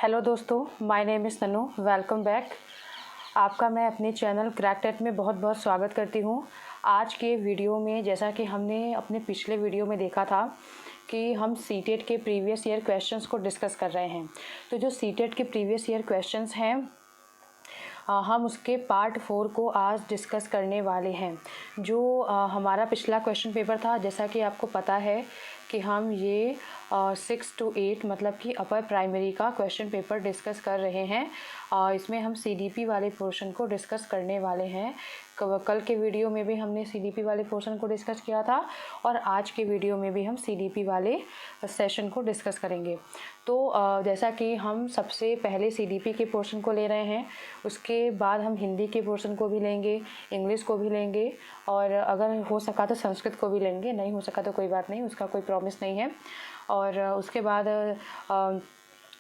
Hello दोस्तों, my name is Tanu. Welcome back. आपका मैं अपने चैनल क्रैक टेट में बहुत बहुत स्वागत करती हूँ। आज के वीडियो में जैसा कि हमने अपने पिछले वीडियो में देखा था कि हम सीटेट के प्रीवियस ईयर क्वेश्चंस को डिस्कस कर रहे हैं। तो जो सीटेट के प्रीवियस ईयर क्वेश्चंस हैं हम उसके पार्ट 4 को आज डिस्कस करने वाले हैं। जो हमारा पिछला क्वेश्चन पेपर था, जैसा कि आपको पता है कि हम ये 6 to 8 मतलब कि अपर प्राइमरी का क्वेश्चन पेपर डिस्कस कर रहे हैं। इसमें हम सीडीपी वाले पोर्शन को डिस्कस करने वाले हैं। कल के वीडियो में भी हमने सीडीपी वाले पोर्शन को डिस्कस किया था और आज के वीडियो में भी हम सीडीपी वाले सेशन को डिस्कस करेंगे। तो जैसा कि हम सबसे पहले सीडीपी के पोर्शन को ले रहे हैं, उसके बाद हम हिंदी के पोर्शन को भी लेंगे, इंग्लिश को भी लेंगे और अगर हो सका तो संस्कृत को भी लेंगे। नहीं हो सका तो कोई बात नहीं, उसका कोई प्रॉमिस नहीं है। और उसके बाद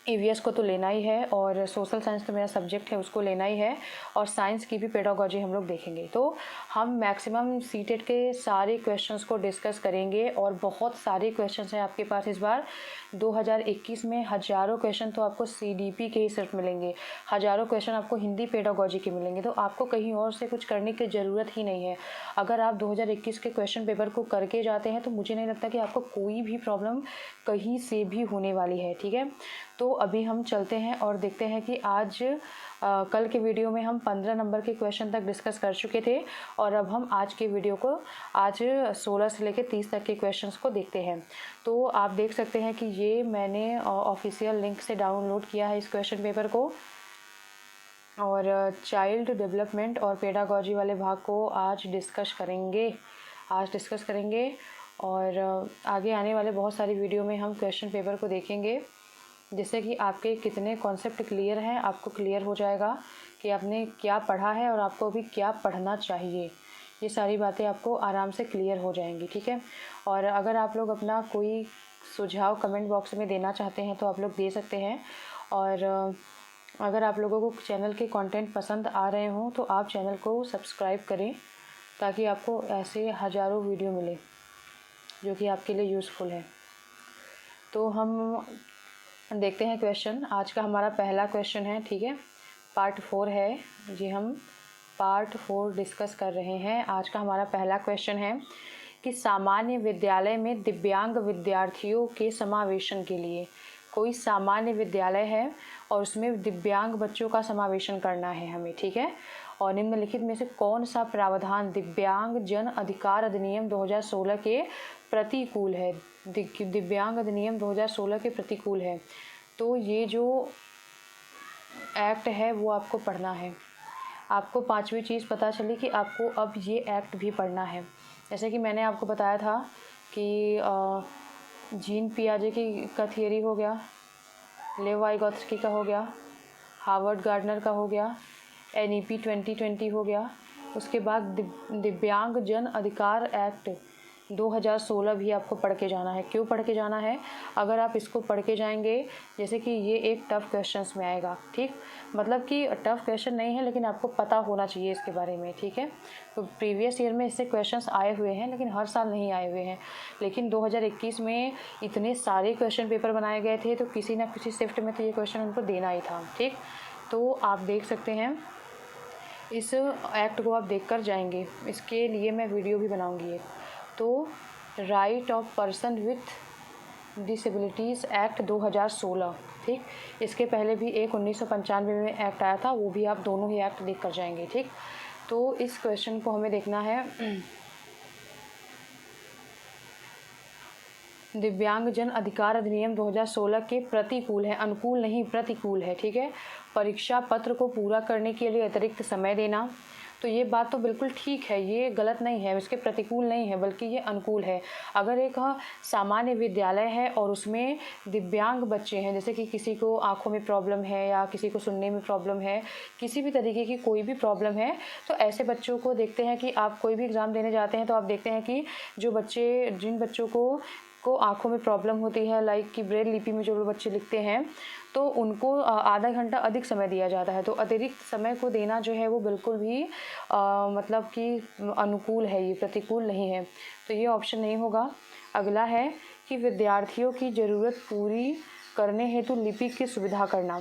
ईवीएस को तो लेना ही है और सोशल साइंस तो मेरा सब्जेक्ट है, उसको लेना ही है। और साइंस की भी पेडागोजी हम लोग देखेंगे। तो हम मैक्सिमम सीटेट के सारे क्वेश्चंस को डिस्कस करेंगे और बहुत सारे क्वेश्चंस हैं आपके पास। इस बार 2021 में हज़ारों क्वेश्चन तो आपको सीडीपी के ही सिर्फ मिलेंगे, हज़ारों क्वेश्चन आपको हिंदी पेडागोजी के मिलेंगे। तो आपको कहीं और से कुछ करने की ज़रूरत ही नहीं है। अगर आप 2021 के क्वेश्चन पेपर को करके जाते हैं तो मुझे नहीं लगता कि आपको कोई भी प्रॉब्लम कहीं से भी होने वाली है। ठीक है, तो अभी हम चलते हैं और देखते हैं कि आज कल के वीडियो में हम 15 नंबर के क्वेश्चन तक डिस्कस कर चुके थे और अब हम आज के वीडियो को आज 16 से लेकर 30 तक के क्वेश्चंस को देखते हैं। तो आप देख सकते हैं कि ये मैंने ऑफिशियल लिंक से डाउनलोड किया है इस क्वेश्चन पेपर को और चाइल्ड डेवलपमेंट और पेडागोजी वाले भाग को आज डिस्कस करेंगे और आगे आने वाले बहुत सारी वीडियो में हम क्वेश्चन पेपर को देखेंगे, जिससे कि आपके कितने कॉन्सेप्ट क्लियर हैं आपको क्लियर हो जाएगा कि आपने क्या पढ़ा है और आपको अभी क्या पढ़ना चाहिए। ये सारी बातें आपको आराम से क्लियर हो जाएंगी। ठीक है, और अगर आप लोग अपना कोई सुझाव कमेंट बॉक्स में देना चाहते हैं तो आप लोग दे सकते हैं। और अगर आप लोगों को चैनल के कंटेंट पसंद आ रहे हों तो आप चैनल को सब्सक्राइब करें, ताकि आपको ऐसे हज़ारों वीडियो मिले जो कि आपके लिए यूज़फुल है। तो हम देखते हैं क्वेश्चन। आज का हमारा पहला क्वेश्चन है, ठीक है, पार्ट 4 है। जी, हम पार्ट 4 डिस्कस कर रहे हैं। आज का हमारा पहला क्वेश्चन है कि सामान्य विद्यालय में दिव्यांग विद्यार्थियों के समावेशन के लिए, कोई सामान्य विद्यालय है और उसमें दिव्यांग बच्चों का समावेशन करना है हमें। ठीक है, और निम्नलिखित में से कौन सा प्रावधान दिव्यांग जन अधिकार अधिनियम 2016 के प्रतिकूल है? दिव्यांग अधिनियम 2016 के प्रतिकूल है। तो ये जो एक्ट है वो आपको पढ़ना है। आपको पांचवी चीज़ पता चली कि आपको अब ये एक्ट भी पढ़ना है। जैसे कि मैंने आपको बताया था कि जीन पियाजे का थियरी हो गया, लेव वाइगोत्स्की का हो गया, हार्वर्ड गार्डनर का हो गया, NEP 2020 हो गया। उसके बाद दिव्यांग जन अधिकार एक्ट 2016 भी आपको पढ़ के जाना है। क्यों पढ़ के जाना है? अगर आप इसको पढ़ के जाएंगे, जैसे कि ये एक टफ़ क्वेश्चंस में आएगा, ठीक, मतलब कि टफ़ क्वेश्चन नहीं है लेकिन आपको पता होना चाहिए इसके बारे में। ठीक है, तो प्रीवियस ईयर में इससे क्वेश्चंस आए हुए हैं लेकिन हर साल नहीं आए हुए हैं। लेकिन 2021 में इतने सारे क्वेश्चन पेपर बनाए गए थे तो किसी ना किसी शिफ्ट में तो ये क्वेश्चन उनको देना ही था। ठीक, तो आप देख सकते हैं इस एक्ट को आप देख कर जाएंगे। इसके लिए मैं वीडियो भी बनाऊँगी एक। तो right of person with disabilities act 2016, ठीक, इसके पहले भी एक 1995 में एक्ट आया था, वो भी आप दोनों ही एक्ट देख कर जाएंगे। ठीक, तो इस क्वेश्चन को हमें देखना है। दिव्यांग जन अधिकार अधिनियम 2016 के प्रतिकूल है, अनुकूल नहीं प्रतिकूल है। ठीक है, परीक्षा पत्र को पूरा करने के लिए अतिरिक्त समय देना, तो ये बात तो बिल्कुल ठीक है, ये गलत नहीं है, इसके प्रतिकूल नहीं है बल्कि ये अनुकूल है। अगर एक सामान्य विद्यालय है और उसमें दिव्यांग बच्चे हैं, जैसे कि किसी को आँखों में प्रॉब्लम है या किसी को सुनने में प्रॉब्लम है, किसी भी तरीके की कोई भी प्रॉब्लम है, तो ऐसे बच्चों को देखते हैं कि आप कोई भी एग्ज़ाम देने जाते हैं तो आप देखते हैं कि जिन बच्चों को आँखों में प्रॉब्लम होती है, लाइक कि ब्रेल लिपि में जो बच्चे लिखते हैं, तो उनको आधा घंटा अधिक समय दिया जाता है। तो अतिरिक्त समय को देना जो है वो बिल्कुल भी मतलब कि अनुकूल है, ये प्रतिकूल नहीं है। तो ये ऑप्शन नहीं होगा। अगला है कि विद्यार्थियों की ज़रूरत पूरी करने हेतु लिपिक की सुविधा करना।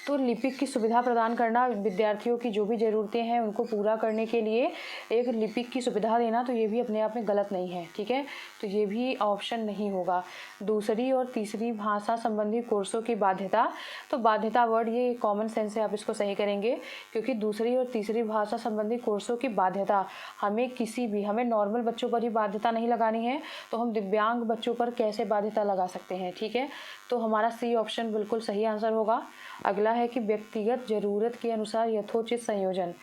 तो लिपिक की सुविधा प्रदान करना, विद्यार्थियों की जो भी ज़रूरतें हैं उनको पूरा करने के लिए एक लिपिक की सुविधा देना, तो ये भी अपने आप में गलत नहीं है। ठीक है, तो ये भी ऑप्शन नहीं होगा। दूसरी और तीसरी भाषा संबंधी कोर्सों की बाध्यता, तो बाध्यता वर्ड ये कॉमन सेंस से आप इसको सही करेंगे, क्योंकि दूसरी और तीसरी भाषा संबंधी कोर्सों की बाध्यता हमें नॉर्मल बच्चों पर ही बाध्यता नहीं लगानी है, तो हम दिव्यांग बच्चों पर कैसे बाध्यता लगा सकते हैं। ठीक है, तो हमारा सी ऑप्शन बिल्कुल सही आंसर होगा। अगला है कि व्यक्तिगत ज़रूरत के अनुसार यथोचित संयोजन।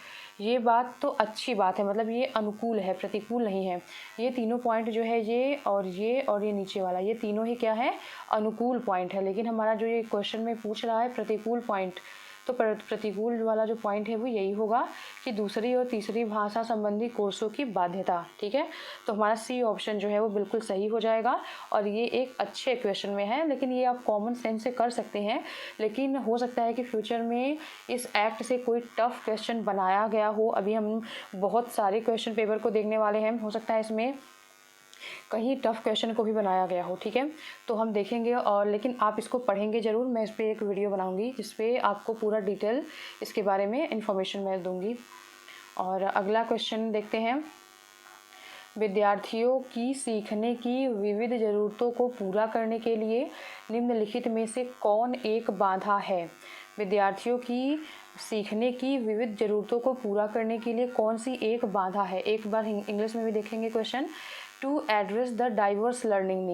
ये बात तो अच्छी बात है, मतलब ये अनुकूल है, प्रतिकूल नहीं है। ये तीनों पॉइंट जो है ये नीचे वाला, ये तीनों ही क्या है, अनुकूल पॉइंट है। लेकिन हमारा जो ये क्वेश्चन में पूछ रहा है प्रतिकूल पॉइंट, तो प्रतिकूल वाला जो पॉइंट है वो यही होगा कि दूसरी और तीसरी भाषा संबंधी कोर्सों की बाध्यता। ठीक है, तो हमारा सी ऑप्शन जो है वो बिल्कुल सही हो जाएगा। और ये एक अच्छे क्वेश्चन में है, लेकिन ये आप कॉमन सेंस से कर सकते हैं, लेकिन हो सकता है कि फ्यूचर में इस एक्ट से कोई टफ क्वेश्चन बनाया गया हो। अभी हम बहुत सारे क्वेश्चन पेपर को देखने वाले हैं, हो सकता है इसमें कहीं टफ क्वेश्चन को भी बनाया गया हो। ठीक है, तो हम देखेंगे, और लेकिन आप इसको पढ़ेंगे ज़रूर। मैं इस पर एक वीडियो बनाऊंगी जिस पे आपको पूरा डिटेल इसके बारे में इंफॉर्मेशन मैं दूंगी। और अगला क्वेश्चन देखते हैं। विद्यार्थियों की सीखने की विविध ज़रूरतों को पूरा करने के लिए निम्नलिखित में से कौन एक बाधा है। विद्यार्थियों की सीखने की विविध ज़रूरतों को पूरा करने के लिए कौन सी एक बाधा है। एक बार इंग्लिश में भी देखेंगे question. To address the diverse learning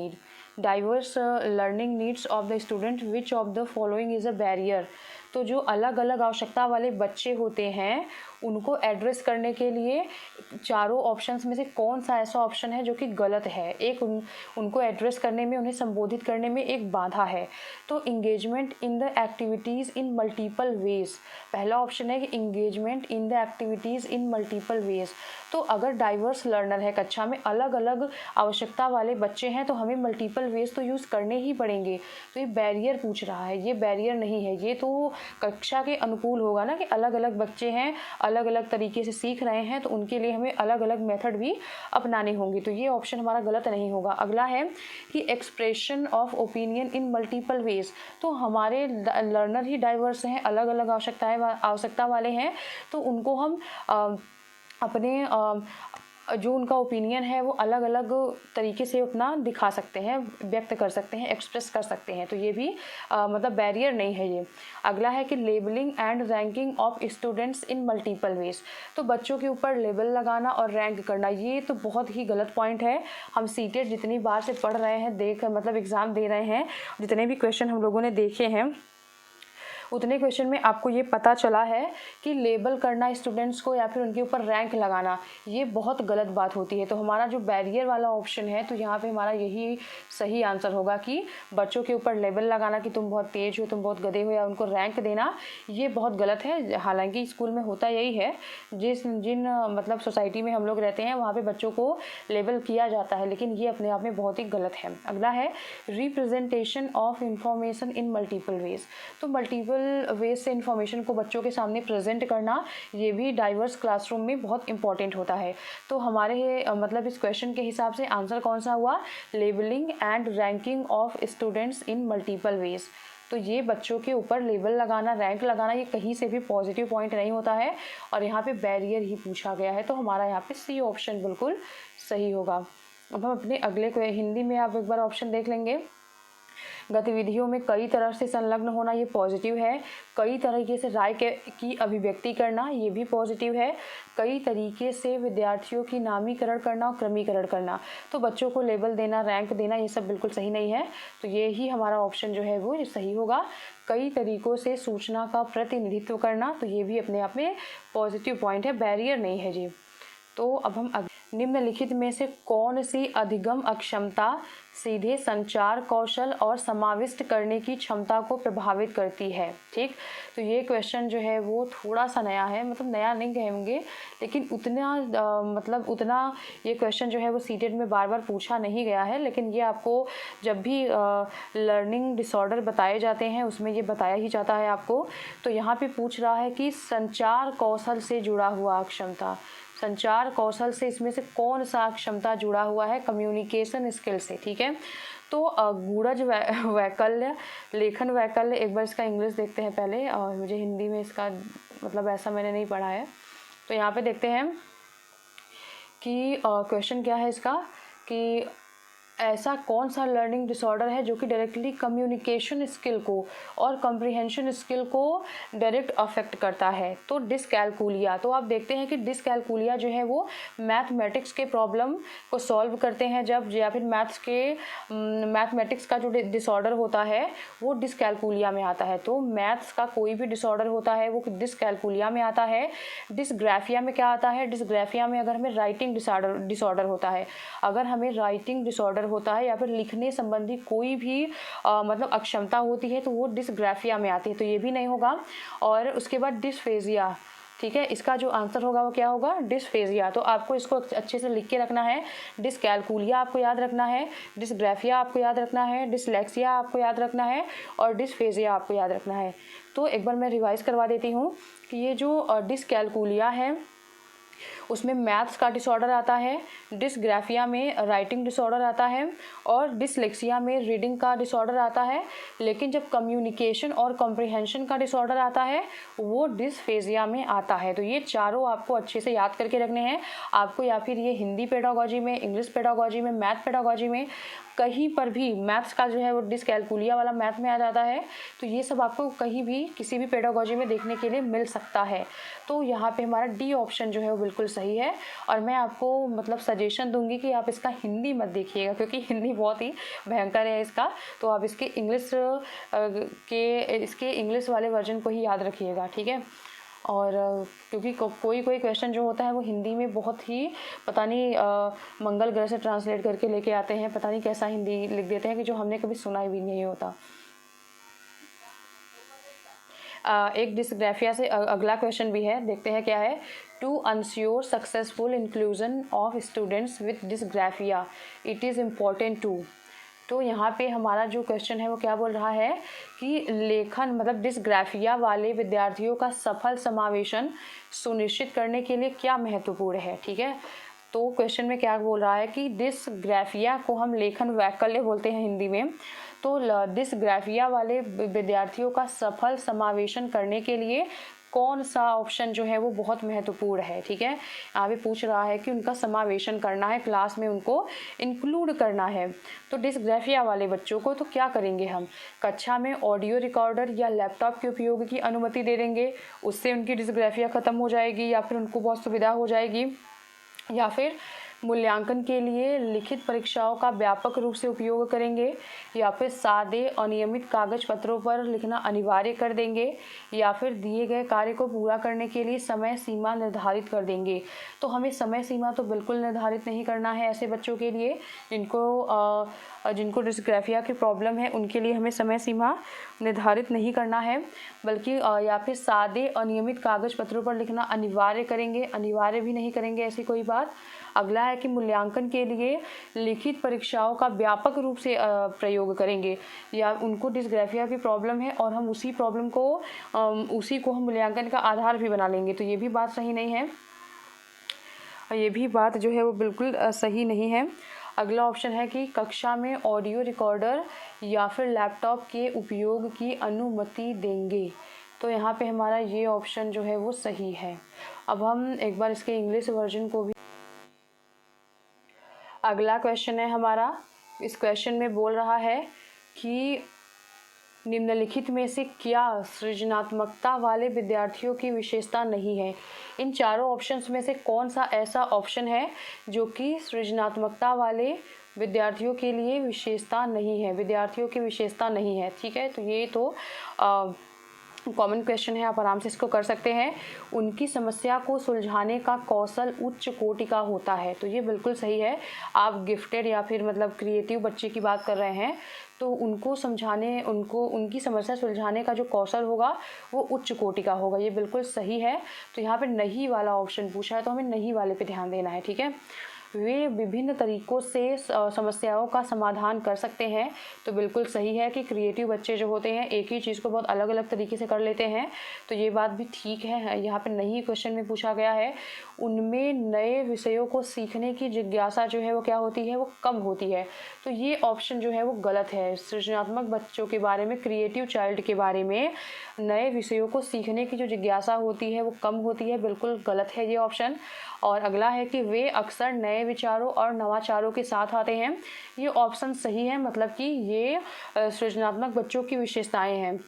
needs of the student, which of the following is a barrier। तो जो अलग अलग आवश्यकता वाले बच्चे होते हैं उनको एड्रेस करने के लिए चारों ऑप्शंस में से कौन सा ऐसा ऑप्शन है जो कि गलत है। एक उनको एड्रेस करने में, उन्हें संबोधित करने में एक बाधा है। तो engagement in the activities in multiple ways, पहला ऑप्शन है कि engagement in the activities in multiple ways. तो अगर डाइवर्स लर्नर है, कक्षा में अलग अलग आवश्यकता वाले बच्चे हैं, तो हमें मल्टीपल वेज तो यूज़ करने ही पड़ेंगे। तो ये बैरियर पूछ रहा है, ये बैरियर नहीं है। ये तो कक्षा के अनुकूल होगा ना, कि अलग अलग बच्चे हैं, अलग अलग तरीके से सीख रहे हैं, तो उनके लिए हमें अलग अलग मेथड भी अपनाने होंगे। तो ये ऑप्शन हमारा गलत नहीं होगा। अगला है कि expression of opinion in multiple ways. तो हमारे लर्नर ही डाइवर्स हैं, अलग अलग आवश्यकता वाले हैं, तो उनको हम अपने जो उनका ओपिनियन है वो अलग अलग तरीके से अपना दिखा सकते हैं, व्यक्त कर सकते हैं, एक्सप्रेस कर सकते हैं। तो ये भी मतलब बैरियर नहीं है ये। अगला है कि labelling and ranking of students in multiple ways. तो बच्चों के ऊपर लेबल लगाना और रैंक करना, ये तो बहुत ही गलत पॉइंट है। हम सीटेट जितनी बार से पढ़ रहे हैं, मतलब एग्ज़ाम दे रहे हैं, जितने भी क्वेश्चन हम लोगों ने देखे हैं, उतने क्वेश्चन में आपको ये पता चला है कि लेबल करना स्टूडेंट्स को या फिर उनके ऊपर रैंक लगाना, ये बहुत गलत बात होती है। तो हमारा जो बैरियर वाला ऑप्शन है, तो यहाँ पे हमारा यही सही आंसर होगा कि बच्चों के ऊपर लेबल लगाना कि तुम बहुत तेज हो, तुम बहुत गधे हो, या उनको रैंक देना, ये बहुत गलत है। हालांकि स्कूल में होता यही है, जिन मतलब सोसाइटी में हम लोग रहते हैं वहाँ पर बच्चों को लेबल किया जाता है, लेकिन ये अपने आप में बहुत ही गलत है। अगला है representation of information in multiple ways. तो मल्टीपल वेज से इंफॉर्मेशन को बच्चों के सामने प्रेजेंट करना, ये भी डाइवर्स क्लासरूम में बहुत इंपॉर्टेंट होता है। तो हमारे मतलब इस क्वेश्चन के हिसाब से आंसर कौन सा हुआ, labelling and ranking of students in multiple ways. तो ये बच्चों के ऊपर लेबल लगाना, रैंक लगाना, ये कहीं से भी पॉजिटिव पॉइंट नहीं होता है, और यहाँ पे बैरियर ही पूछा गया है। तो हमारा यहाँ पे सी ऑप्शन बिल्कुल सही होगा। अब हम अपने अगले को हिंदी में आप एक बार ऑप्शन देख लेंगे। गतिविधियों में कई तरह से संलग्न होना, ये पॉजिटिव है। कई तरीके से राय की अभिव्यक्ति करना, ये भी पॉजिटिव है। कई तरीके से विद्यार्थियों की नामीकरण करना और क्रमीकरण करना, तो बच्चों को लेबल देना, रैंक देना, ये सब बिल्कुल सही नहीं है। तो ये ही हमारा ऑप्शन जो है वो सही होगा। कई तरीकों से सूचना का प्रतिनिधित्व करना, तो ये भी अपने आप में पॉजिटिव पॉइंट है, बैरियर नहीं है जी। तो अब हम निम्नलिखित में से कौन सी अधिगम अक्षमता सीधे संचार कौशल और समाविष्ट करने की क्षमता को प्रभावित करती है। ठीक, तो ये क्वेश्चन जो है वो थोड़ा सा नया है, मतलब नया नहीं कहेंगे, लेकिन उतना ये क्वेश्चन जो है वो सीटेट में बार बार पूछा नहीं गया है। लेकिन ये आपको जब भी लर्निंग डिसऑर्डर बताए जाते हैं उसमें ये बताया ही जाता है आपको। तो यहाँ पे पूछ रहा है कि संचार कौशल से जुड़ा हुआ अक्षमता, संचार कौशल से इसमें से कौन सा क्षमता जुड़ा हुआ है? कम्युनिकेशन स्किल से, ठीक है। तो गूढ़ज वैकल्य, लेखन वैकल्य, एक बार इसका इंग्लिश देखते हैं पहले, और मुझे हिंदी में इसका मतलब ऐसा मैंने नहीं पढ़ा है। तो यहाँ पे देखते हैं कि क्वेश्चन क्या है इसका, कि ऐसा कौन सा लर्निंग डिसऑर्डर है जो कि डायरेक्टली कम्युनिकेशन स्किल को और कम्प्रीहेंशन स्किल को डायरेक्ट अफेक्ट करता है? तो डिसकैलकुलिया। तो आप देखते हैं कि डिसकैलकुलिया जो है वो मैथमेटिक्स के प्रॉब्लम को सॉल्व करते हैं जब, या फिर मैथमेटिक्स का जो डिसऑर्डर होता है वो डिसकैलकुलिया में आता है। तो मैथ्स का कोई भी डिसऑर्डर होता है वो डिसकैलकुलिया में आता है। डिसग्राफिया में क्या आता है? डिसग्राफिया में अगर हमें राइटिंग डिसऑर्डर होता है, अगर हमें राइटिंग डिसऑर्डर होता है या फिर लिखने संबंधी कोई भी मतलब अक्षमता होती है तो वो डिसग्राफिया में आती है, तो ये भी नहीं होगा। और उसके बाद डिस्फेजिया, ठीक है, इसका जो आंसर होगा वो क्या होगा? डिस्फेजिया। तो आपको इसको अच्छे से लिख के रखना है। डिसकैलकुलिया आपको याद रखना है, डिसग्राफिया आपको याद रखना है, डिसलेक्सिया आपको याद रखना है, और डिस्फेजिया आपको याद रखना है। तो एक बार मैं रिवाइज करवा देती हूँ कि ये जो डिसकैलकुलिया है उसमें मैथ्स का डिसऑर्डर आता है, डिसग्राफिया में राइटिंग डिसऑर्डर आता है, और डिसलेक्सिया में रीडिंग का डिसऑर्डर आता है। लेकिन जब कम्युनिकेशन और कॉम्प्रिहेंशन का डिसऑर्डर आता है वो डिसफेजिया में आता है। तो ये चारों आपको अच्छे से याद करके रखने हैं। आपको या फिर ये हिंदी पेडागोजी में, इंग्लिश पेडागोजी में, मैथ पेडागोजी में कहीं पर भी मैथ्स का जो है वो डिसकैलकुलिया वाला मैथ में आ जाता है, तो ये सब आपको कहीं भी किसी भी पेडागोजी में देखने के लिए मिल सकता है। तो यहाँ पे हमारा डी ऑप्शन जो है वो बिल्कुल सही है। और मैं आपको मतलब सजेशन दूंगी कि आप इसका हिंदी मत देखिएगा, क्योंकि हिंदी बहुत ही भयंकर है इसका। तो आप इसके इंग्लिश वाले वर्जन को ही याद रखिएगा, ठीक है। और क्योंकि कोई क्वेश्चन जो होता है वो हिंदी में बहुत ही पता नहीं मंगल ग्रह से ट्रांसलेट करके लेके आते हैं, पता नहीं कैसा हिंदी लिख देते हैं कि जो हमने कभी सुना भी नहीं होता। एक डिसग्राफिया से अगला क्वेश्चन भी है, देखते हैं क्या है। To ensure successful inclusion of students with dysgraphia it is important to. तो यहाँ पे हमारा जो क्वेश्चन है वो क्या बोल रहा है कि लेखन मतलब डिसग्राफिया वाले विद्यार्थियों का सफल समावेशन सुनिश्चित करने के लिए क्या महत्वपूर्ण है, ठीक है। तो क्वेश्चन में क्या बोल रहा है कि डिसग्राफिया को हम लेखन वैकल्य बोलते हैं हिंदी में। तो डिसग्राफिया वाले विद्यार्थियों का सफल समावेशन करने के लिए कौन सा ऑप्शन जो है वो बहुत महत्वपूर्ण है, ठीक है। यहाँ पे पूछ रहा है कि उनका समावेशन करना है, क्लास में उनको इंक्लूड करना है। तो डिसग्राफिया वाले बच्चों को तो क्या करेंगे हम? कक्षा में ऑडियो रिकॉर्डर या लैपटॉप के उपयोग की अनुमति दे देंगे, उससे उनकी डिसग्राफिया ख़त्म हो जाएगी या फिर उनको बहुत सुविधा हो जाएगी। या फिर मूल्यांकन के लिए लिखित परीक्षाओं का व्यापक रूप से उपयोग करेंगे, या फिर सादे अनियमित कागज पत्रों पर लिखना अनिवार्य कर देंगे, या फिर दिए गए कार्य को पूरा करने के लिए समय सीमा निर्धारित कर देंगे। तो हमें समय सीमा तो बिल्कुल निर्धारित नहीं करना है ऐसे बच्चों के लिए जिनको डिसग्राफिया की प्रॉब्लम है, उनके लिए हमें समय सीमा निर्धारित नहीं करना है, बल्कि या फिर सादे अनियमित कागज पत्रों पर लिखना अनिवार्य करेंगे, अनिवार्य भी नहीं करेंगे ऐसी कोई बात। अगला है कि मूल्यांकन के लिए लिखित परीक्षाओं का व्यापक रूप से प्रयोग करेंगे, या उनको डिसग्राफिया की प्रॉब्लम है और हम उसी को हम मूल्यांकन का आधार भी बना लेंगे, तो ये भी बात सही नहीं है। ये भी बात जो है वो बिल्कुल सही नहीं है। अगला ऑप्शन है कि कक्षा में ऑडियो रिकॉर्डर या फिर लैपटॉप के उपयोग की अनुमति देंगे। तो यहाँ पे हमारा ये ऑप्शन जो है वो सही है। अब हम एक बार इसके इंग्लिश वर्जन को भी, अगला क्वेश्चन है हमारा। इस क्वेश्चन में बोल रहा है कि निम्नलिखित में से क्या सृजनात्मकता वाले विद्यार्थियों की विशेषता नहीं है? इन चारों ऑप्शंस में से कौन सा ऐसा ऑप्शन है जो कि सृजनात्मकता वाले विद्यार्थियों के लिए विशेषता नहीं है, विद्यार्थियों की विशेषता नहीं है, ठीक है। तो ये तो कॉमन क्वेश्चन है, आप आराम से इसको कर सकते हैं। उनकी समस्या को सुलझाने का कौशल उच्च कोटि का होता है, तो ये बिल्कुल सही है। आप गिफ्टेड या फिर मतलब क्रिएटिव बच्चे की बात कर रहे हैं, तो उनकी समस्या सुलझाने का जो कौशल होगा वो उच्च कोटि का होगा, ये बिल्कुल सही है। तो यहाँ पे नहीं वाला ऑप्शन पूछा है, तो हमें नहीं वाले पे ध्यान देना है, ठीक है। वे विभिन्न तरीकों से समस्याओं का समाधान कर सकते हैं। तो बिल्कुल सही है कि क्रिएटिव बच्चे जो होते हैं एक ही चीज़ को बहुत अलग अलग तरीके से कर लेते हैं। तो ये बात भी ठीक है। यहाँ पे नहीं क्वेश्चन में पूछा गया है, उनमें नए विषयों को सीखने की जिज्ञासा जो है वो क्या होती है, वो कम होती है। तो ये ऑप्शन जो है वो गलत है। सृजनात्मक बच्चों के बारे में, क्रिएटिव चाइल्ड के बारे में नए विषयों को सीखने की जो जिज्ञासा होती है वो कम होती है। बिल्कुल गलत है ये ऑप्शन। और अगला है कि वे अक्सर नए विचारों और नवाचारों के साथ आते हैं। ये ऑप्शन सही है, मतलब कि ये सृजनात्मक बच्चों की विशेषताएं हैं।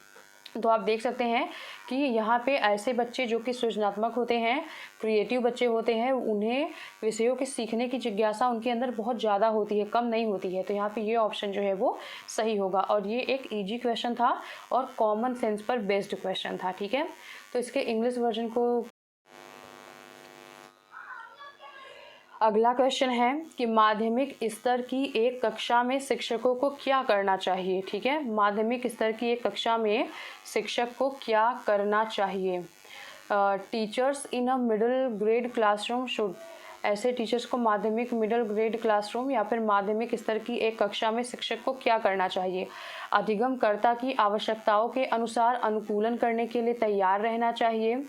तो आप देख सकते हैं कि यहाँ पे ऐसे बच्चे जो कि सृजनात्मक होते हैं, क्रिएटिव बच्चे होते हैं, उन्हें विषयों के सीखने की जिज्ञासा उनके अंदर बहुत ज़्यादा होती है, कम नहीं होती है। तो यहाँ पे ये ऑप्शन जो है वो सही होगा। और ये एक इजी क्वेश्चन था और कॉमन सेंस पर बेस्ड क्वेश्चन था। ठीक है, तो इसके इंग्लिश वर्जन को अगला क्वेश्चन है कि माध्यमिक स्तर की एक कक्षा में शिक्षकों को क्या करना चाहिए। ठीक है, माध्यमिक स्तर की एक कक्षा में शिक्षक को क्या करना चाहिए। Teachers in a middle grade classroom should, ऐसे टीचर्स को माध्यमिक मिडिल ग्रेड क्लासरूम या फिर माध्यमिक स्तर की एक कक्षा में शिक्षक को क्या करना चाहिए। अधिगमकर्ता की आवश्यकताओं के अनुसार अनुकूलन करने के लिए तैयार रहना चाहिए,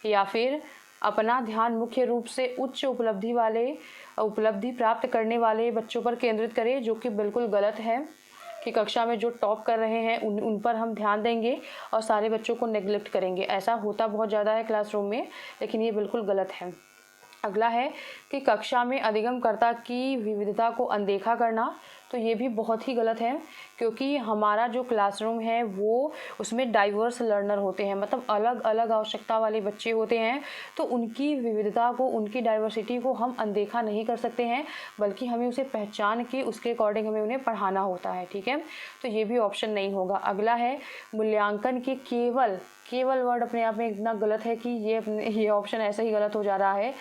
या फिर अपना ध्यान मुख्य रूप से उच्च उपलब्धि प्राप्त करने वाले बच्चों पर केंद्रित करें, जो कि बिल्कुल गलत है कि कक्षा में जो टॉप कर रहे हैं उन पर हम ध्यान देंगे और सारे बच्चों को नेग्लेक्ट करेंगे। ऐसा होता बहुत ज़्यादा है क्लासरूम में, लेकिन ये बिल्कुल गलत है। अगला है कि कक्षा में अधिगमकर्ता की विविधता को अनदेखा करना। तो ये भी बहुत ही गलत है, क्योंकि हमारा जो क्लासरूम है वो उसमें डाइवर्स लर्नर होते हैं, मतलब अलग अलग आवश्यकता वाले बच्चे होते हैं। तो उनकी विविधता को, उनकी डाइवर्सिटी को हम अनदेखा नहीं कर सकते हैं, बल्कि हमें उसे पहचान के उसके अकॉर्डिंग हमें उन्हें पढ़ाना होता है। ठीक है, तो ये भी ऑप्शन नहीं होगा। अगला है मूल्यांकन के केवल वर्ड अपने आप में इतना गलत है कि ये ऑप्शन ऐसे ही गलत हो जा रहा है।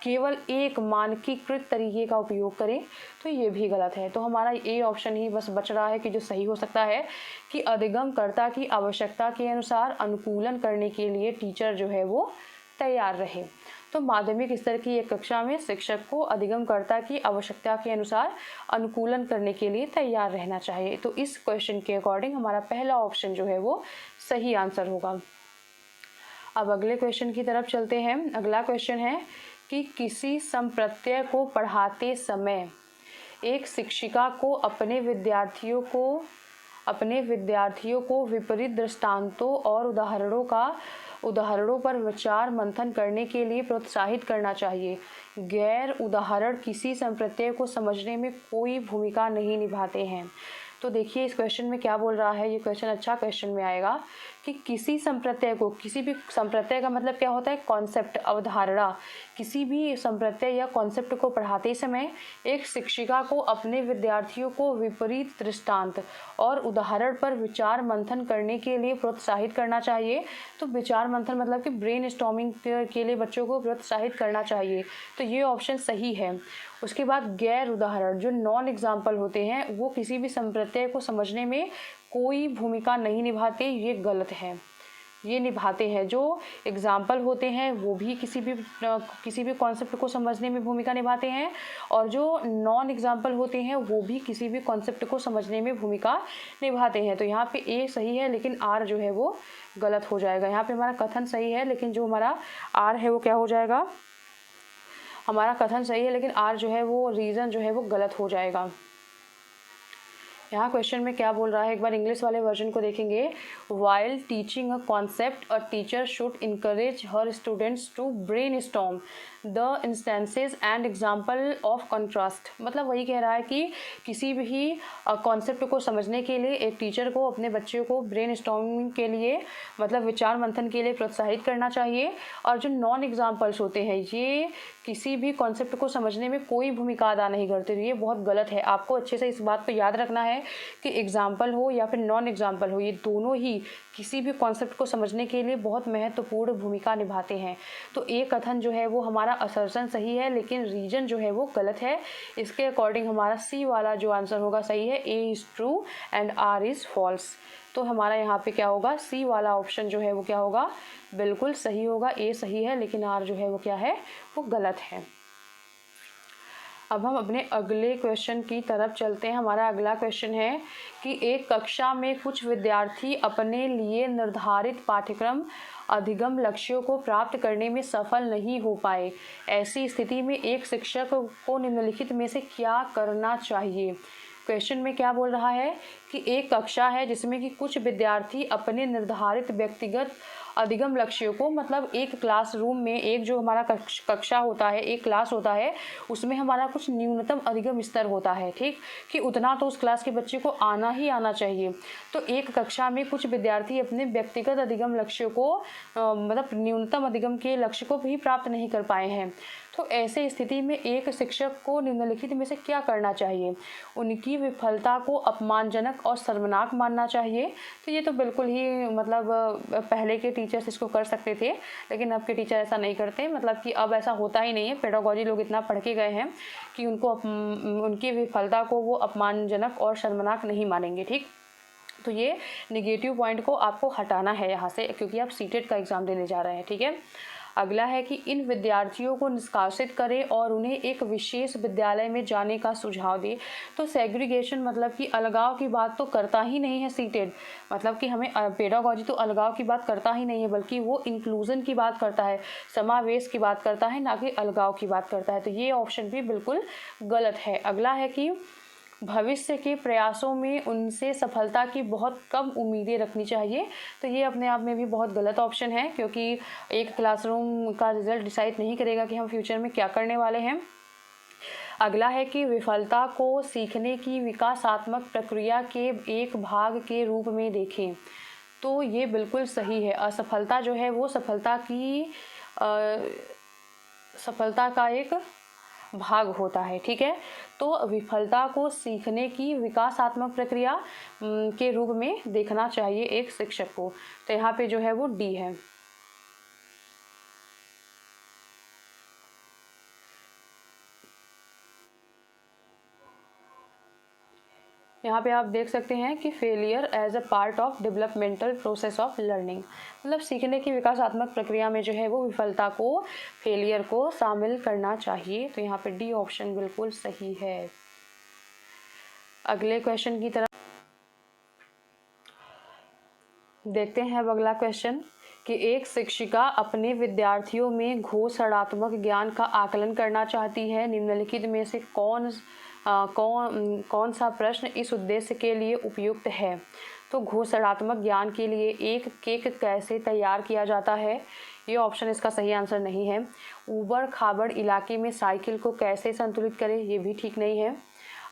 केवल एक मानकीकृत तरीके का उपयोग करें, तो ये भी गलत है। तो हमारा ए ऑप्शन ही बस बच रहा है कि जो सही हो सकता है कि अधिगमकर्ता की आवश्यकता के अनुसार अनुकूलन करने के लिए टीचर जो है वो तैयार रहे। तो माध्यमिक स्तर की एक कक्षा में शिक्षक को अधिगमकर्ता की आवश्यकता के अनुसार अनुकूलन करने के लिए तैयार रहना चाहिए। तो इस क्वेश्चन के अकॉर्डिंग हमारा पहला ऑप्शन जो है वो सही आंसर होगा। अब अगले क्वेश्चन की तरफ चलते हैं। अगला क्वेश्चन है कि किसी संप्रत्यय को पढ़ाते समय एक शिक्षिका को अपने विद्यार्थियों को विपरीत दृष्टांतों और उदाहरणों पर विचार मंथन करने के लिए प्रोत्साहित करना चाहिए। गैर उदाहरण किसी संप्रत्यय को समझने में कोई भूमिका नहीं निभाते हैं। तो देखिए इस क्वेश्चन में क्या बोल रहा है। ये क्वेश्चन अच्छा क्वेश्चन में आएगा कि किसी संप्रत्यय को, किसी भी संप्रत्यय का मतलब क्या होता है, कॉन्सेप्ट, अवधारणा। किसी भी संप्रत्यय या कॉन्सेप्ट को पढ़ाते समय एक शिक्षिका को अपने विद्यार्थियों को विपरीत दृष्टांत और उदाहरण पर विचार मंथन करने के लिए प्रोत्साहित करना चाहिए। तो विचार मंथन मतलब कि ब्रेन स्टॉर्मिंग के लिए बच्चों को प्रोत्साहित करना चाहिए। तो ये ऑप्शन सही है। उसके बाद गैर उदाहरण, जो नॉन एग्जाम्पल होते हैं, वो किसी भी संप्रत्यय को समझने में कोई भूमिका नहीं निभाते, ये गलत है। ये निभाते हैं। जो एग्जाम्पल होते हैं वो भी किसी भी कॉन्सेप्ट को समझने में भूमिका निभाते हैं, और जो नॉन एग्जाम्पल होते हैं वो भी किसी भी कॉन्सेप्ट को समझने में भूमिका निभाते हैं। तो यहाँ पे ए सही है, लेकिन आर जो है वो गलत हो जाएगा। यहाँ पे हमारा कथन सही है, लेकिन जो हमारा आर है वो क्या हो जाएगा, हमारा कथन सही है लेकिन आर जो है वो रीज़न जो है वो गलत हो जाएगा। यहाँ क्वेश्चन में क्या बोल रहा है, एक बार इंग्लिश वाले वर्जन को देखेंगे। While teaching a concept a teacher should encourage her students to brainstorm the instances and example of contrast. मतलब वही कह रहा है कि किसी भी कॉन्सेप्ट को समझने के लिए एक टीचर को अपने बच्चों को ब्रेनस्टॉर्मिंग के लिए, मतलब विचार मंथन के लिए प्रोत्साहित करना चाहिए। और जो नॉन एग्जाम्पल्स होते हैं ये किसी भी कॉन्सेप्ट को समझने में कोई भूमिका अदा नहीं करते। तो ये बहुत गलत है। आपको अच्छे से इस बात को याद रखना है कि एग्जाम्पल हो या फिर नॉन एग्जाम्पल हो, ये दोनों ही किसी भी कॉन्सेप्ट को समझने के लिए बहुत महत्वपूर्ण भूमिका निभाते हैं। तो ए कथन जो है वो हमारा असर्शन सही है, लेकिन रीजन जो है वो गलत है। इसके अकॉर्डिंग हमारा सी वाला जो आंसर होगा सही है। A is true and R is false. तो हमारा यहाँ पे क्या होगा, सी वाला ऑप्शन जो है वो क्या होगा, बिल्कुल सही होगा। ए सही है लेकिन आर जो है वो क्या है, वो गलत है। अब हम अपने अगले क्वेश्चन की तरफ चलते हैं। हमारा अगला क्वेश्चन है कि एक कक्षा में कुछ विद्यार्थी अपने लिए निर्धारित पाठ्यक्रम अधिगम लक्ष्यों को प्राप्त करने में सफल नहीं हो पाए। ऐसी स्थिति में एक शिक्षक को निम्नलिखित में से क्या करना चाहिए। क्वेश्चन में क्या बोल रहा है कि एक कक्षा है जिसमें कि कुछ विद्यार्थी अपने निर्धारित व्यक्तिगत अधिगम लक्ष्यों को, मतलब एक क्लासरूम में एक जो हमारा कक्षा होता है, एक क्लास होता है, उसमें हमारा कुछ न्यूनतम अधिगम स्तर होता है, ठीक, कि उतना तो उस क्लास के बच्चे को आना ही आना चाहिए। तो एक कक्षा में कुछ विद्यार्थी अपने व्यक्तिगत अधिगम लक्ष्यों को मतलब न्यूनतम अधिगम के लक्ष्य को भी प्राप्त नहीं कर पाए हैं। तो ऐसे स्थिति में एक शिक्षक को निम्नलिखित में से क्या करना चाहिए। उनकी विफलता को अपमानजनक और शर्मनाक मानना चाहिए। तो ये तो बिल्कुल ही मतलब पहले के टीचर्स इसको कर सकते थे, लेकिन अब के टीचर ऐसा नहीं करते। मतलब कि अब ऐसा होता ही नहीं है। पेडागोजी लोग इतना पढ़ के गए हैं कि उनकी विफलता को वो अपमानजनक और शर्मनाक नहीं मानेंगे, ठीक। तो ये निगेटिव पॉइंट को आपको हटाना है यहाँ से, क्योंकि आप सीटेट का एग्ज़ाम देने जा रहे हैं, ठीक है। अगला है कि इन विद्यार्थियों को निष्कासित करें और उन्हें एक विशेष विद्यालय में जाने का सुझाव दे। तो सेग्रीगेशन मतलब कि अलगाव की बात तो करता ही नहीं है सीटेट। मतलब कि हमें पेडागोजी तो अलगाव की बात करता ही नहीं है, बल्कि वो इंक्लूजन की बात करता है, समावेश की बात करता है, ना कि अलगाव की बात करता है। तो ये ऑप्शन भी बिल्कुल गलत है। अगला है कि भविष्य के प्रयासों में उनसे सफलता की बहुत कम उम्मीदें रखनी चाहिए। तो ये अपने आप में भी बहुत गलत ऑप्शन है, क्योंकि एक क्लासरूम का रिजल्ट डिसाइड नहीं करेगा कि हम फ्यूचर में क्या करने वाले हैं। अगला है कि विफलता को सीखने की विकासात्मक प्रक्रिया के एक भाग के रूप में देखें। तो ये बिल्कुल सही है। असफलता जो है वो सफलता का एक भाग होता है, ठीक है। तो विफलता को सीखने की विकासात्मक प्रक्रिया के रूप में देखना चाहिए एक शिक्षक को। तो यहाँ पे जो है वो डी है। यहाँ पे आप देख सकते हैं कि failure as a part of developmental process of learning, मतलब सीखने की विकासात्मक प्रक्रिया में जो है वो विफलता को, फेलियर को शामिल करना चाहिए। तो यहाँ पे डी ऑप्शन बिल्कुल सही है। अगले क्वेश्चन की तरफ देखते हैं। अब अगला क्वेश्चन कि एक शिक्षिका अपने विद्यार्थियों में घोषणात्मक ज्ञान का आकलन करना चाहती है। निम्नलिखित में से कौन सा प्रश्न इस उद्देश्य के लिए उपयुक्त है। तो घोषणात्मक ज्ञान के लिए एक केक कैसे तैयार किया जाता है, ये ऑप्शन इसका सही आंसर नहीं है। ऊबड़ खाबड़ इलाके में साइकिल को कैसे संतुलित करें, ये भी ठीक नहीं है।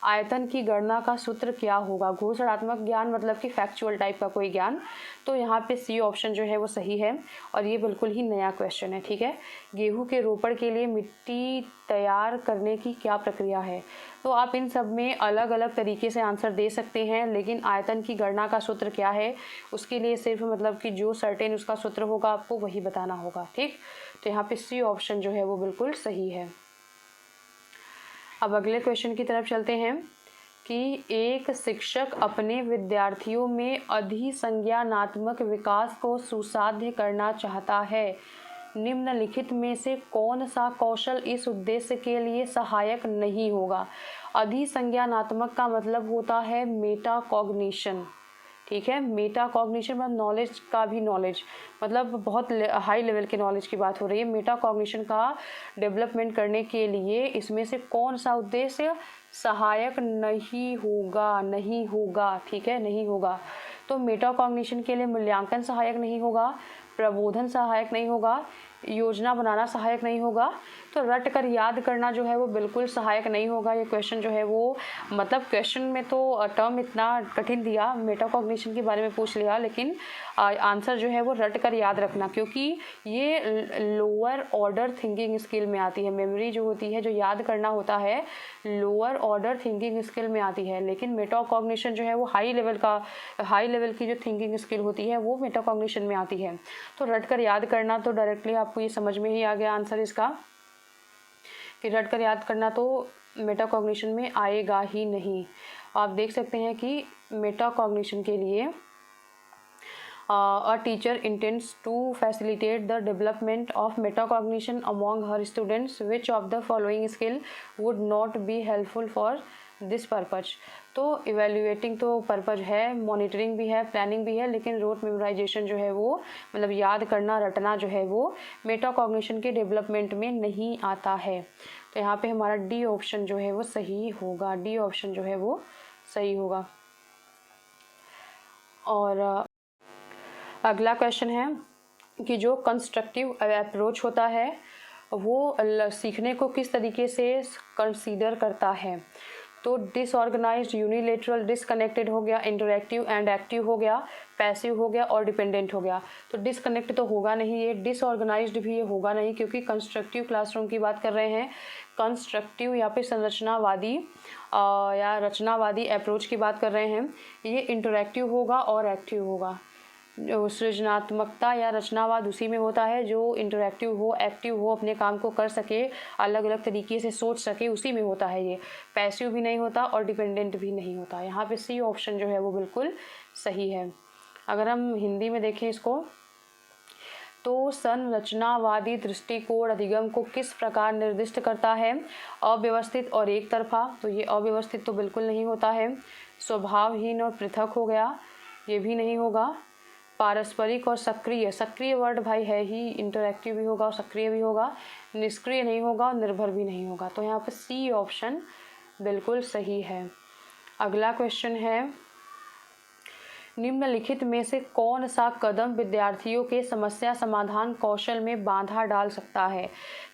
आयतन की गणना का सूत्र क्या होगा। घोषणात्मक ज्ञान मतलब कि फैक्चुअल टाइप का कोई ज्ञान। तो यहाँ पे सी ऑप्शन जो है वो सही है, और ये बिल्कुल ही नया क्वेश्चन है, ठीक है। गेहूं के रोपण के लिए मिट्टी तैयार करने की क्या प्रक्रिया है। तो आप इन सब में अलग अलग तरीके से आंसर दे सकते हैं, लेकिन आयतन की गणना का सूत्र क्या है उसके लिए सिर्फ मतलब कि जो सर्टेन उसका सूत्र होगा आपको वही बताना होगा, ठीक। तो यहाँ पे सी ऑप्शन जो है वो बिल्कुल सही है। अब अगले क्वेश्चन की तरफ चलते हैं कि एक शिक्षक अपने विद्यार्थियों में अधिसंज्ञानात्मक विकास को सुसाध्य करना चाहता है। निम्नलिखित में से कौन सा कौशल इस उद्देश्य के लिए सहायक नहीं होगा। अधिसंज्ञानात्मक का मतलब होता है मेटाकॉग्निशन, ठीक है। मेटाकॉग्निशन मतलब नॉलेज का भी नॉलेज, मतलब बहुत हाई लेवल के नॉलेज की बात हो रही है। मेटाकॉग्निशन का डेवलपमेंट करने के लिए इसमें से कौन सा उद्देश्य सहायक नहीं होगा, ठीक है, नहीं होगा। तो मेटाकॉग्निशन के लिए मूल्यांकन सहायक नहीं होगा, प्रबोधन सहायक नहीं होगा, योजना बनाना सहायक नहीं होगा। तो रट कर याद करना जो है वो बिल्कुल सहायक नहीं होगा। ये क्वेश्चन जो है वो मतलब क्वेश्चन में तो टर्म इतना कठिन दिया, मेटाकॉग्निशन के बारे में पूछ लिया, लेकिन आंसर जो है वो रट कर याद रखना, क्योंकि ये लोअर ऑर्डर थिंकिंग स्किल में आती है। मेमोरी जो होती है, जो याद करना होता है, लोअर ऑर्डर थिंकिंग स्किल में आती है, लेकिन मेटाकॉग्निशन जो है वो हाई लेवल की जो थिंकिंग स्किल होती है वो मेटाकॉग्निशन में आती है। तो रट कर याद करना, तो डायरेक्टली आपको ये समझ में ही आ गया आंसर इसका कि रट कर याद करना तो मेटाकॉग्निशन में आएगा ही नहीं। आप देख सकते हैं कि मेटाकॉग्निशन के लिए A teacher intends to facilitate the development of metacognition among her students. Which of the following skill would not be helpful for this purpose? तो इवेल्युएटिंग तो पर्पज है, मॉनिटरिंग भी है, प्लानिंग भी है, लेकिन रोट मेमोराइजेशन जो है वो मतलब याद करना, रटना जो है वो मेटाकॉग्निशन के डेवलपमेंट में नहीं आता है। तो यहाँ पे हमारा डी ऑप्शन जो है वो सही होगा, डी ऑप्शन जो है वो सही होगा। और अगला क्वेश्चन है कि जो कंस्ट्रक्टिव अप्रोच होता है वो सीखने को किस तरीके से कंसीडर करता है। तो डिसऑर्गेनाइज्ड, यूनिलेटरल, डिसकनेक्टेड हो गया, इंटरैक्टिव एंड एक्टिव हो गया, पैसिव हो गया और डिपेंडेंट हो गया। तो डिसकनेक्ट तो होगा नहीं, ये डिसऑर्गेनाइज्ड भी ये होगा नहीं, क्योंकि कंस्ट्रक्टिव क्लासरूम की बात कर रहे हैं। कंस्ट्रक्टिव या फिर संरचनावादी या रचनावादी अप्रोच की बात कर रहे हैं। ये इंटरैक्टिव होगा और एक्टिव होगा। सृजनात्मकता या रचनावाद उसी में होता है जो इंटरैक्टिव हो, एक्टिव हो, अपने काम को कर सके, अलग अलग तरीके से सोच सके, उसी में होता है। ये पैसिव भी नहीं होता और डिपेंडेंट भी नहीं होता। यहाँ पे सी ऑप्शन जो है वो बिल्कुल सही है। अगर हम हिंदी में देखें इसको, तो संरचनावादी दृष्टिकोण अधिगम को किस प्रकार निर्दिष्ट करता है? अव्यवस्थित और एक तरफा। तो ये अव्यवस्थित तो बिल्कुल नहीं होता है। स्वभावहीन और पृथक हो गया, ये भी नहीं होगा। पारस्परिक और सक्रिय, सक्रिय वर्ड भाई है ही, इंटरैक्टिव भी होगा और सक्रिय भी होगा। निष्क्रिय नहीं होगा और निर्भर भी नहीं होगा। तो यहाँ पे सी ऑप्शन बिल्कुल सही है। अगला क्वेश्चन है, निम्नलिखित में से कौन सा कदम विद्यार्थियों के समस्या समाधान कौशल में बाधा डाल सकता है?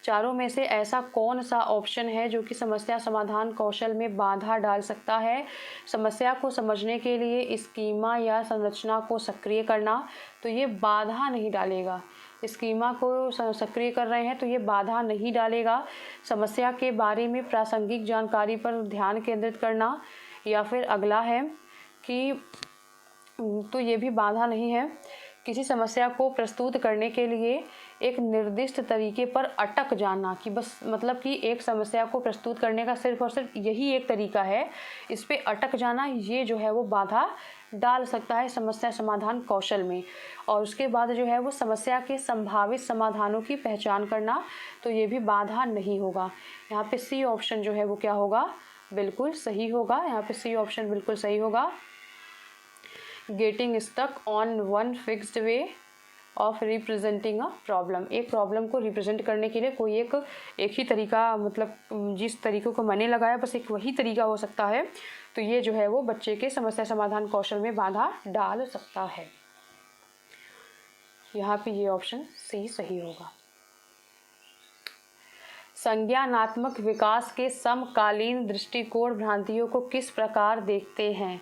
चारों में से ऐसा कौन सा ऑप्शन है जो कि समस्या समाधान कौशल में बाधा डाल सकता है? समस्या को समझने के लिए स्कीमा या संरचना को सक्रिय करना, तो ये बाधा नहीं डालेगा। स्कीमा को सक्रिय कर रहे हैं तो ये बाधा नहीं डालेगा। समस्या के बारे में प्रासंगिक जानकारी पर ध्यान केंद्रित करना, या फिर अगला है कि तो ये भी बाधा नहीं है। किसी समस्या को प्रस्तुत करने के लिए एक निर्दिष्ट तरीके पर अटक जाना, कि बस मतलब कि एक समस्या को प्रस्तुत करने का सिर्फ और सिर्फ यही एक तरीका है, इस पे अटक जाना, ये जो है वो बाधा डाल सकता है समस्या समाधान कौशल में। और उसके बाद जो है वो समस्या के संभावित समाधानों की पहचान करना, तो ये भी बाधा नहीं होगा। यहाँ पे सी ऑप्शन जो है वो क्या होगा? बिल्कुल सही होगा। यहाँ पे सी ऑप्शन बिल्कुल सही होगा। Getting stuck on one fixed way of representing a problem, एक प्रॉब्लम को रिप्रेजेंट करने के लिए कोई एक ही तरीका, मतलब जिस तरीकों को मैंने लगाया बस एक वही तरीका हो सकता है, तो ये जो है वो बच्चे के समस्या समाधान कौशल में बाधा डाल सकता है। यहाँ पे ये ऑप्शन सी सही होगा। संज्ञानात्मक विकास के समकालीन दृष्टिकोण भ्रांतियों को किस प्रकार देखते हैं?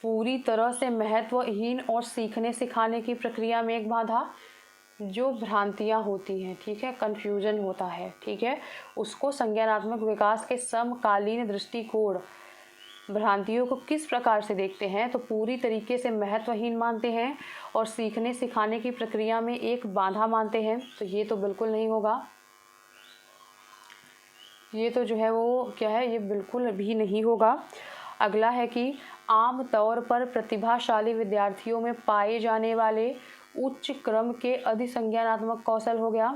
पूरी तरह से महत्वहीन और सीखने सिखाने की प्रक्रिया में एक बाधा, जो भ्रांतियाँ होती हैं, ठीक है, कन्फ्यूजन होता है, ठीक है, उसको संज्ञानात्मक विकास के समकालीन दृष्टिकोण भ्रांतियों को किस प्रकार से देखते हैं? तो पूरी तरीके से महत्वहीन मानते हैं और सीखने सिखाने की प्रक्रिया में एक बाधा मानते हैं। तो ये तो बिल्कुल नहीं होगा। ये तो जो है वो क्या है, ये बिल्कुल भी नहीं होगा। अगला है कि आम तौर पर प्रतिभाशाली विद्यार्थियों में पाए जाने वाले उच्च क्रम के अधिसंज्ञानात्मक कौशल हो गया।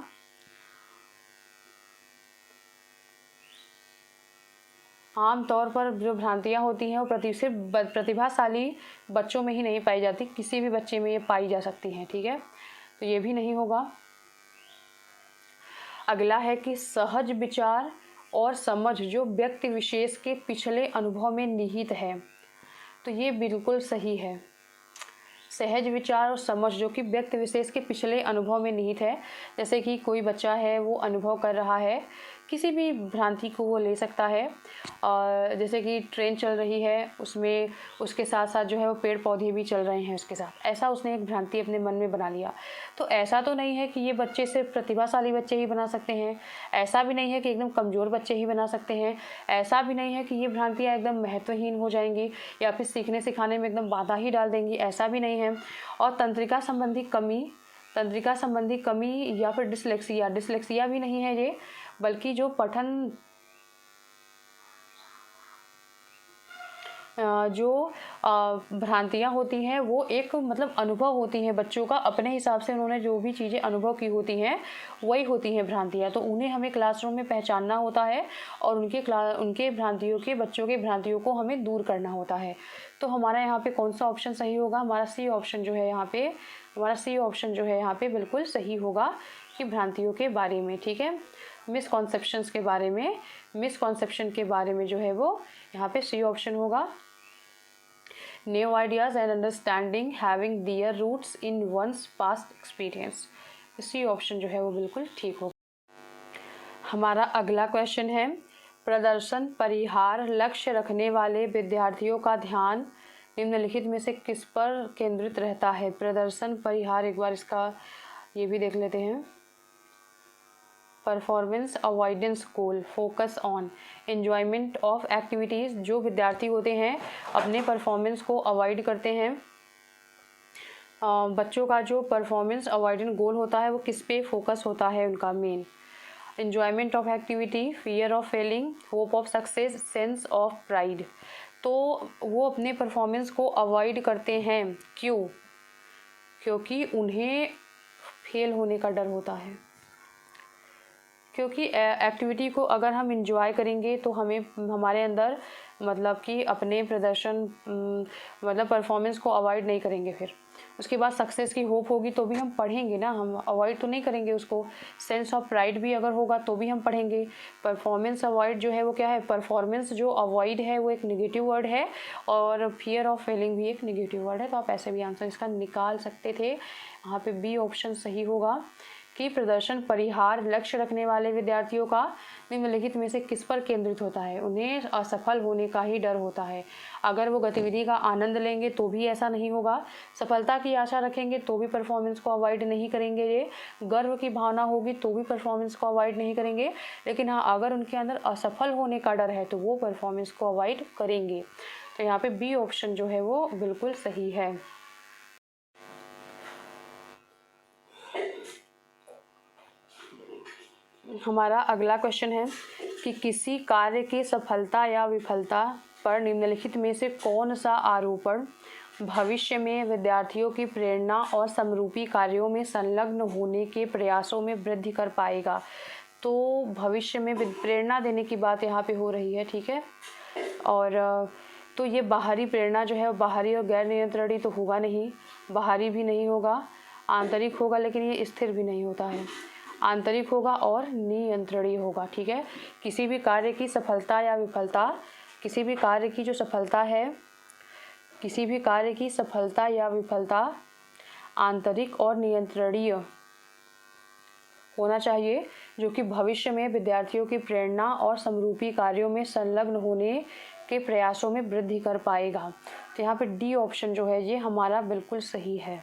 आम तौर पर जो भ्रांतियां होती हैं वो सिर्फ प्रतिभाशाली बच्चों में ही नहीं पाई जाती, किसी भी बच्चे में ये पाई जा सकती हैं, ठीक है, तो ये भी नहीं होगा। अगला है कि सहज विचार और समझ जो व्यक्ति विशेष के पिछले अनुभव में निहित है, तो ये बिल्कुल सही है। सहज विचार और समझ जो कि व्यक्ति विशेष के पिछले अनुभव में निहित है, जैसे कि कोई बच्चा है वो अनुभव कर रहा है, किसी भी भ्रांति को वो ले सकता है, और जैसे कि ट्रेन चल रही है उसमें उसके साथ साथ जो है वो पेड़ पौधे भी चल रहे हैं उसके साथ, ऐसा उसने एक भ्रांति अपने मन में बना लिया। तो ऐसा तो नहीं है कि ये बच्चे सिर्फ प्रतिभाशाली बच्चे ही बना सकते हैं, ऐसा भी नहीं है कि एकदम कमज़ोर बच्चे ही बना सकते हैं, ऐसा भी नहीं है कि ये भ्रांतियाँ एकदम महत्वहीन हो जाएंगी या फिर सीखने सिखाने में एकदम बाधा ही डाल देंगी, ऐसा भी नहीं है। और तंत्रिका संबंधी कमी या फिर डिसलेक्सिया भी नहीं है ये, बल्कि जो जो भ्रांतियाँ होती हैं वो एक मतलब अनुभव होती हैं बच्चों का, अपने हिसाब से उन्होंने जो भी चीज़ें अनुभव की होती हैं वही होती हैं भ्रांतियाँ। तो उन्हें हमें क्लासरूम में पहचानना होता है और उनके भ्रांतियों के बच्चों के भ्रांतियों को हमें दूर करना होता है। तो हमारा यहाँ पे कौन सा ऑप्शन सही होगा? हमारा सी ऑप्शन जो है यहाँ पे, हमारा सी ऑप्शन जो है यहाँ पे बिल्कुल सही होगा कि भ्रांतियों के बारे में, ठीक है, मिसकॉन्सेप्शंस के बारे में, मिसकॉन्सेप्शन के बारे में जो है वो यहाँ पे सी ऑप्शन होगा। New ideas and understanding having their roots in one's past experience, C option जो है वो बिल्कुल ठीक होगा। हमारा अगला क्वेश्चन है, प्रदर्शन परिहार लक्ष्य रखने वाले विद्यार्थियों का ध्यान निम्नलिखित में से किस पर केंद्रित रहता है? प्रदर्शन परिहार, एक बार इसका ये भी देख लेते हैं। Performance avoidance goal focus on enjoyment of activities, जो विद्यार्थी होते हैं अपने परफॉर्मेंस को अवॉइड करते हैं। बच्चों का जो परफॉर्मेंस अवॉइडेंस गोल होता है वो किस पे फोकस होता है उनका main? Enjoyment of activity, fear of Fehling, hope of success, sense of pride. तो वो अपने परफॉर्मेंस को अवॉइड करते हैं, क्यों? क्योंकि उन्हें फेल होने का डर होता है। क्योंकि एक्टिविटी को अगर हम इंजॉय करेंगे तो हमें हमारे अंदर मतलब कि अपने प्रदर्शन मतलब परफॉर्मेंस को अवॉइड नहीं करेंगे। फिर उसके बाद सक्सेस की होप होगी तो भी हम पढ़ेंगे ना, हम अवॉइड तो नहीं करेंगे उसको। सेंस ऑफ प्राइड भी अगर होगा तो भी हम पढ़ेंगे। परफॉर्मेंस अवॉइड जो है वो क्या है? परफॉर्मेंस जो अवॉइड है वो एक नेगेटिव वर्ड है और फियर ऑफ फेलिंग भी एक नेगेटिव वर्ड है। तो आप ऐसे भी आंसर इसका निकाल सकते थे। यहाँ पे बी ऑप्शन सही होगा कि प्रदर्शन परिहार लक्ष्य रखने वाले विद्यार्थियों का निम्नलिखित में से किस पर केंद्रित होता है? उन्हें असफल होने का ही डर होता है। अगर वो गतिविधि का आनंद लेंगे तो भी ऐसा नहीं होगा, सफलता की आशा रखेंगे तो भी परफॉर्मेंस को अवॉइड नहीं करेंगे, ये गर्व की भावना होगी तो भी परफॉर्मेंस को अवॉइड नहीं करेंगे। लेकिन हाँ, अगर उनके अंदर असफल होने का डर है तो वो परफॉर्मेंस को अवॉइड करेंगे। तो यहाँ पे बी ऑप्शन जो है वो बिल्कुल सही है। हमारा अगला क्वेश्चन है कि किसी कार्य की सफलता या विफलता पर निम्नलिखित में से कौन सा आरोपण भविष्य में विद्यार्थियों की प्रेरणा और समरूपी कार्यों में संलग्न होने के प्रयासों में वृद्धि कर पाएगा? तो भविष्य में प्रेरणा देने की बात यहाँ पे हो रही है, ठीक है। और तो ये बाहरी प्रेरणा जो है बाहरी और गैर नियंत्रणीय तो होगा नहीं, बाहरी भी नहीं होगा, आंतरिक होगा, लेकिन ये स्थिर भी नहीं होता है। आंतरिक होगा और नियंत्रणीय होगा, ठीक है। किसी भी कार्य की सफलता या विफलता, किसी भी कार्य की जो सफलता है, किसी भी कार्य की सफलता या विफलता आंतरिक और नियंत्रणीय होना चाहिए, जो कि भविष्य में विद्यार्थियों की प्रेरणा और समरूपी कार्यों में संलग्न होने के प्रयासों में वृद्धि कर पाएगा। तो यहाँ पे डी ऑप्शन जो है ये हमारा बिल्कुल सही है।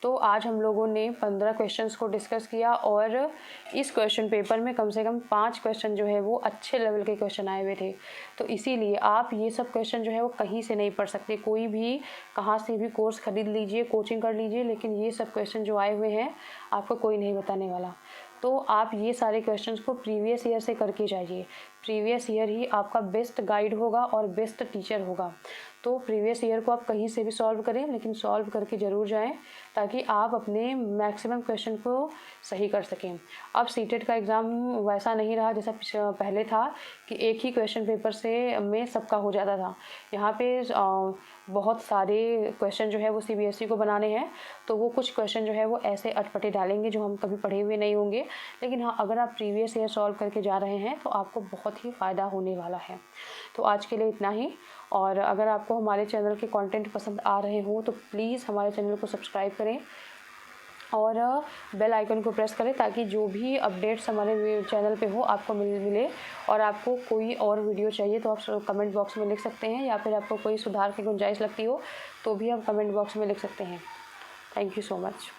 तो आज हम लोगों ने 15 क्वेश्चंस को डिस्कस किया और इस क्वेश्चन पेपर में कम से कम 5 क्वेश्चन जो है वो अच्छे लेवल के क्वेश्चन आए हुए थे। तो इसीलिए आप ये सब क्वेश्चन जो है वो कहीं से नहीं पढ़ सकते, कोई भी कहाँ से भी कोर्स खरीद लीजिए, कोचिंग कर लीजिए, लेकिन ये सब क्वेश्चन जो आए हुए हैं आपको कोई नहीं बताने वाला। तो आप ये सारे क्वेश्चंस को प्रीवियस ईयर से करके जाइए। प्रीवियस ईयर ही आपका बेस्ट गाइड होगा और बेस्ट टीचर होगा। तो प्रीवियस ईयर को आप कहीं से भी सॉल्व करें, लेकिन सॉल्व करके ज़रूर जाएं ताकि आप अपने मैक्सिमम क्वेश्चन को सही कर सकें। अब सीटेट का एग्ज़ाम वैसा नहीं रहा जैसा पहले था कि एक ही क्वेश्चन पेपर से में सबका हो जाता था। यहाँ पे बहुत सारे क्वेश्चन जो है वो सीबीएसई को बनाने हैं, तो वो कुछ क्वेश्चन जो है वो ऐसे अटपटे डालेंगे जो हम कभी पढ़े हुए नहीं होंगे। लेकिन हाँ, अगर आप प्रीवियस ईयर सॉल्व करके जा रहे हैं तो आपको बहुत ही फ़ायदा होने वाला है। तो आज के लिए इतना ही। और अगर आपको हमारे चैनल के कंटेंट पसंद आ रहे हो तो प्लीज़ हमारे चैनल को सब्सक्राइब करें और बेल आइकन को प्रेस करें ताकि जो भी अपडेट्स हमारे चैनल पे हो आपको मिले। और आपको कोई और वीडियो चाहिए तो आप कमेंट बॉक्स में लिख सकते हैं, या फिर आपको कोई सुधार की गुंजाइश लगती हो तो भी आप कमेंट बॉक्स में लिख सकते हैं। Thank you so much.